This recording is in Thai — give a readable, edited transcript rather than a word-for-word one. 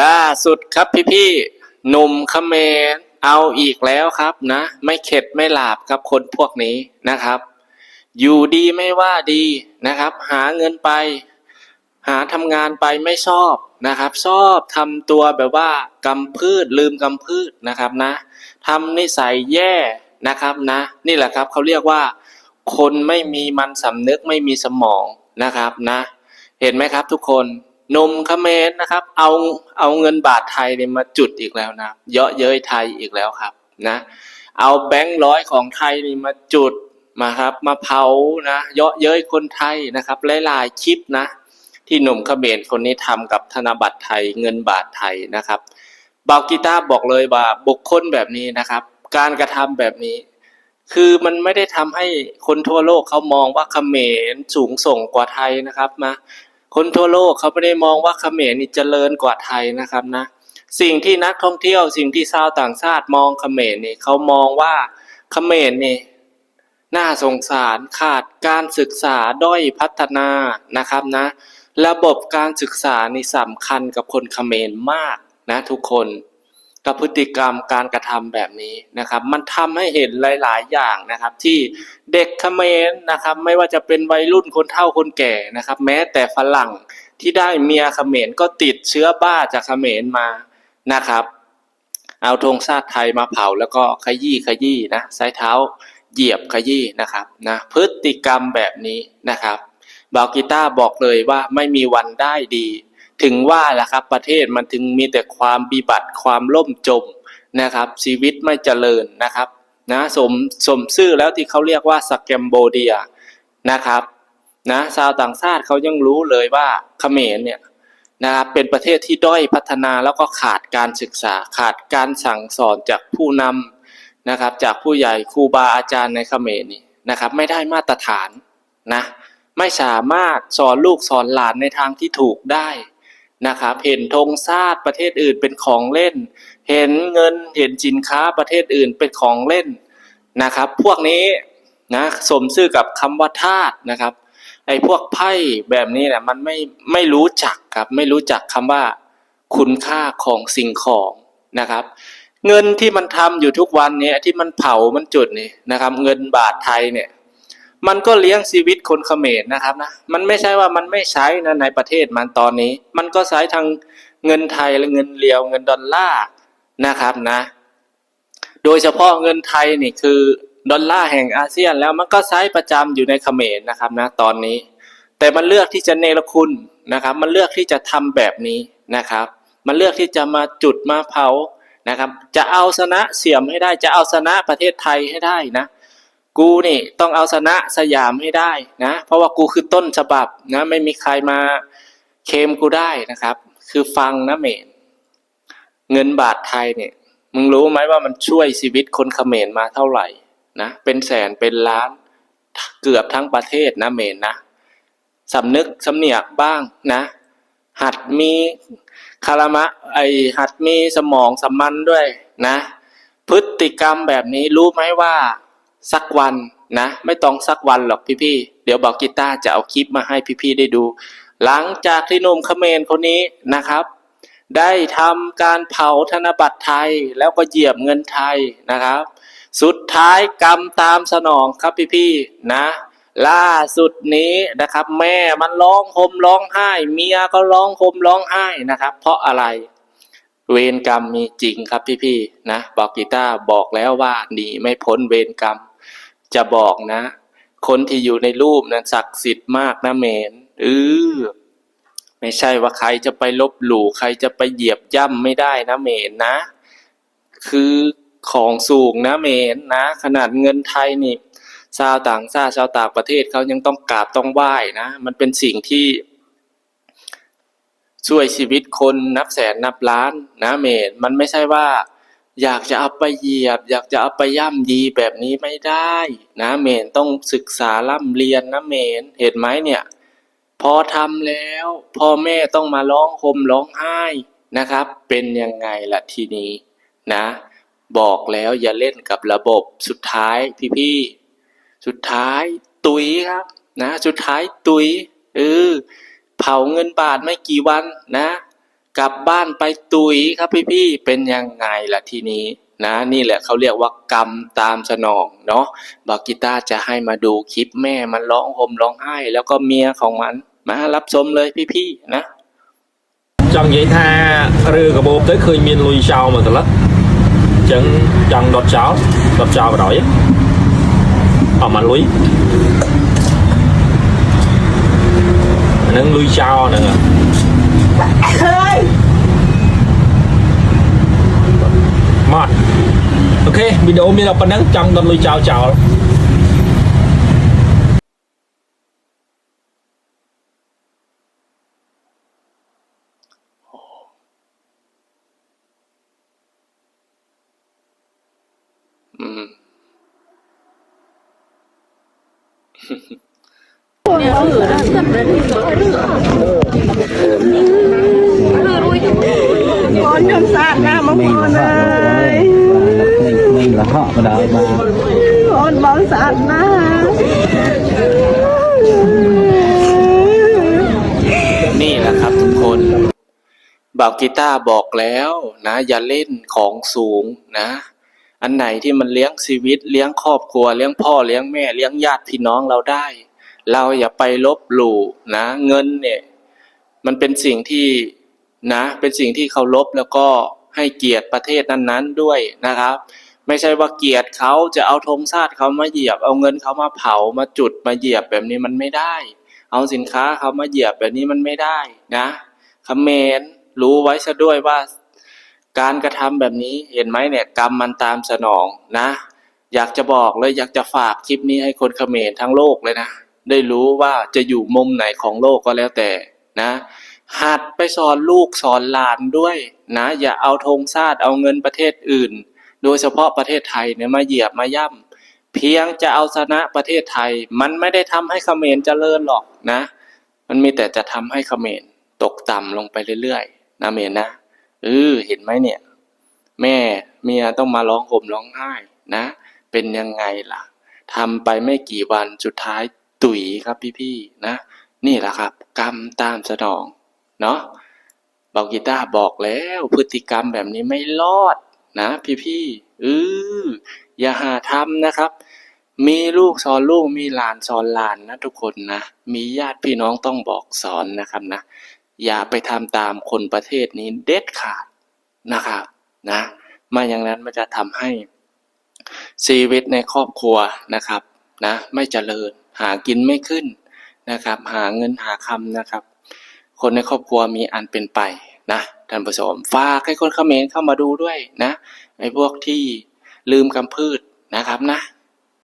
ล่าสุดครับพี่หนุ่มเขมรเอาอีกแล้วครับนะไม่เข็ดไม่หลาบครับคนพวกนี้นะครับอยู่ดีไม่ว่าดีนะครับหาเงินไปหาทำงานไปไม่ชอบนะครับชอบทำตัวแบบว่ากำพืชลืมกำพืชนะครับนะทำนิสัยแย่นะครับนะนี่แหละครับเขาเรียกว่าคนไม่มีมันสำนึกไม่มีสมองนะครับนะเห็นไหมครับทุกคนนมเขมรนะครับเอาเงินบาทไทยเนี่ยมาจุดอีกแล้วนะเยาะเย้ยไทยอีกแล้วครับนะเอาแบงค์ร้อยของไทยนี่มาจุดมาครับมาเผานะเยาะเย้ยคนไทยนะครับหลายๆคลิปนะที่หนุ่มเขมรคนนี้ทำกับธนบัตรไทยเงินบาทไทยนะครับบาวกีตาร์บอกเลยว่าบุคคลแบบนี้นะครับการกระทำแบบนี้คือมันไม่ได้ทำให้คนทั่วโลกเขามองว่าเขมรสูงส่งกว่าไทยนะครับนะคนทั่วโลกเขาไม่ได้มองว่าเขมรนี่เจริญกว่าไทยนะครับนะสิ่งที่นักท่องเที่ยวสิ่งที่ชาวต่างชาติมองเขมรนี่เขามองว่าเขมรนี่น่าสงสารขาดการศึกษาด้อยพัฒนานะครับนะระบบการศึกษานี่สำคัญกับคนเขมรมากนะทุกคนกับพฤติกรรมการกระทำแบบนี้นะครับมันทำให้เห็นหลายๆอย่างนะครับที่เด็กเขมรนะครับไม่ว่าจะเป็นวัยรุ่นคนเฒ่าคนแก่นะครับแม้แต่ฝรั่งที่ได้เมียเขมรก็ติดเชื้อบ้าจากเขมรมานะครับเอาธงชาติไทยมาเผาแล้วก็ขยี้นะใช้เท้าเหยียบขยี้นะครับนะพฤติกรรมแบบนี้นะครับบาวกีตาร์บอกเลยว่าไม่มีวันได้ดีถึงว่าล่ะครับประเทศมันถึงมีแต่ความวิบัติความล่มจมนะครับชีวิตไม่เจริญนะครับนะสมชื่อแล้วที่เขาเรียกว่าสแกมโบเดียนะครับนะชาวต่างชาติเขายังรู้เลยว่าเขมรเนี่ยนะครับเป็นประเทศที่ด้อยพัฒนาแล้วก็ขาดการศึกษาขาดการสั่งสอนจากผู้นำนะครับจากผู้ใหญ่ครูบาอาจารย์ในเขมรนี่นะครับไม่ได้มาตรฐานนะไม่สามารถสอนลูกสอนหลานในทางที่ถูกได้นะครับเห็นธงชาติประเทศอื่นเป็นของเล่นเห็นเงินเห็นสินค้าประเทศอื่นเป็นของเล่นนะครับพวกนี้นะสมชื่อกับคำว่าทาสนะครับไอ้พวกไพ่แบบนี้เนี่ยมันไม่รู้จักครับไม่รู้จักคำว่าคุณค่าของสิ่งของนะครับเงินที่มันทำอยู่ทุกวันนี้ที่มันเผามันจุดนี่นะครับเงินบาทไทยเนี่ยมันก็เลี้ยงชีวิตคนเขมรนะครับนะมันไม่ใช่ว่ามันไม่ใช้นะในประเทศมันตอนนี้มันก็ใช้ทั้งเงินไทยและเงินเรียวเงินดอลลาร์นะครับนะโดยเฉพาะเงินไทยนี่คือดอลลาร์แห่งอาเซียนแล้วมันก็ใช้ประจำอยู่ในเขมรนะครับนะตอนนี้แต่มันเลือกที่จะเนรคุณนะครับมันเลือกที่จะทำแบบนี้นะครับมันเลือกที่จะมาจุดมาเผานะครับจะเอาชนะเสี่ยมให้ได้จะเอาชนะประเทศไทยให้ได้นะกูนี่ต้องเอาชนะสยามให้ได้นะเพราะว่ากูคือต้นฉบับนะไม่มีใครมาเคลมกูได้นะครับคือฟังนะเมนเงินบาทไทยเนี่ยมึงรู้ไหมว่ามันช่วยชีวิตคนเขมรมาเท่าไหร่นะเป็นแสนเป็นล้านเกือบทั้งประเทศนะเมนนะสำนึกสำเนียกบ้างนะหัดมีคารมะหัดมีสมองสัมมันด้วยนะพฤติกรรมแบบนี้รู้ไหมว่าสักวันนะไม่ต้องสักวันหรอกพี่ๆเดี๋ยวบอกกีตาร์จะเอาคลิปมาให้พี่ๆได้ดูหลังจากที่หนุ่มเขมรคนนี้นะครับได้ทำการเผาธนบัตรไทยแล้วก็เหยียบเงินไทยนะครับสุดท้ายกรรมตามสนองครับพี่ๆนะล่าสุดนี้นะครับแม่มันร้องห่มร้องไห้เมียก็ร้องห่มร้องไห้นะครับเพราะอะไรเวรกรรมมีจริงครับพี่ๆนะบอกกีตาร์บอกแล้วว่าหนีไม่พ้นเวรกรรมจะบอกนะคนที่อยู่ในรูปนั้นศักดิ์สิทธิ์มากนะเมนไม่ใช่ว่าใครจะไปลบหลู่ใครจะไปเหยียบย่ำไม่ได้นะเมนนะคือของสูงนะเมนนะขนาดเงินไทยนี่ชาวต่างชาติชาวต่างประเทศเขายังต้องกราบต้องไหว้นะมันเป็นสิ่งที่ช่วยชีวิตคนนับแสนนับล้านนะเมนมันไม่ใช่ว่าอยากจะเอาไปเหยียบอยากจะเอาไปย่ำยีแบบนี้ไม่ได้นะเมนต้องศึกษาร่ำเรียนนะเมนเห็นไหมเนี่ยพอทำแล้วพ่อแม่ต้องมาร้องห่มร้องไห้นะครับเป็นยังไงล่ะทีนี้นะบอกแล้วอย่าเล่นกับระบบสุดท้ายพี่ๆสุดท้ายตุยครับนะสุดท้ายตุยเผาเงินบาทไม่กี่วันนะ กลับบ้านไปตุยครับพี่ๆเป็นยังไงล่ะทีนี้นะนี่แหละเขาเรียกว่ากรรมตามสนองเนาะบอกกีตาร์จะให้มาดูคลิปแม่มันร้องห่มร้องไห้แล้วก็เมียของมันมารับชมเลยพี่ๆนะจังvậy tha rư cả bộ tới khơi miên lui sau mà từ lắc chẳng chẳng đọt cháo vào đổi ở mặt lui nâng lui sau nữa mọt ok video mình đọc phần nắng trong đọt lui chào chào con nhom sạt ra mà con ơi mình là họ mà đợi mà con bóng sạt ra นี่แหละครับทุกคนบ่าวกีตาร์บอกแล้วนะอย่าเล่นของสูงนะอันไหนที่มันเลี้ยงชีวิตเลี้ยงครอบครัวเลี้ยงพ่อเลี้ยงแม่เลี้ยงญาติพี่น้องเราได้เราอย่าไปลบหลู่นะเงินเนี่ยมันเป็นสิ่งที่นะเป็นสิ่งที่เคารพแล้วก็ให้เกียรติประเทศนั้นๆด้วยนะครับไม่ใช่ว่าเกียรติเขาจะเอาธงชาติเขามาเหยียบเอาเงินเขามาเผามาจุดมาเหยียบแบบนี้มันไม่ได้เอาสินค้าเขามาเหยียบแบบนี้มันไม่ได้นะเขมรรู้ไว้ซะด้วยว่าการกระทำแบบนี้เห็นไหมเนี่ยกรรมมันตามสนองนะอยากจะบอกเลยอยากจะฝากคลิปนี้ให้คนเขมรทั้งโลกเลยนะได้รู้ว่าจะอยู่มุมไหนของโลกก็แล้วแต่นะหัดไปสอนลูกสอนหลานด้วยนะอย่าเอาธงชาติเอาเงินประเทศอื่นโดยเฉพาะประเทศไทยเนี่ยมาเหยียบมาย่ำเพียงจะเอาชนะประเทศไทยมันไม่ได้ทำให้เขมรเจริญหรอกนะมันมีแต่จะทำให้เขมรตกต่ำลงไปเรื่อยๆนะเมนนะเห็นไหมเนี่ยแม่เมียต้องมาร้องห่มร้องไห้นะเป็นยังไงล่ะทำไปไม่กี่วันสุดท้ายตุ๋ยครับพี่ๆนะนี่แหละครับกรรมตามสนองเนาะบอกกีตาร์บอกแล้วพฤติกรรมแบบนี้ไม่รอดนะพี่ๆอย่าหาทำนะครับมีลูกสอนลูกมีหลานสอนหลานนะทุกคนนะมีญาติพี่น้องต้องบอกสอนนะครับนะอย่าไปทำตามคนประเทศนี้เด็ดขาดนะครับนะไม่อย่างนั้นมันจะทำให้ชีวิตในครอบครัวนะครับนะไม่เจริญหากินไม่ขึ้นนะครับหาเงินหาคำนะครับคนในครอบครัวมีอันเป็นไปนะท่านผู้ชมฝากให้คนเขมรเข้ามาดูด้วยนะไอ้พวกที่ลืมคำพูดนะครับนะ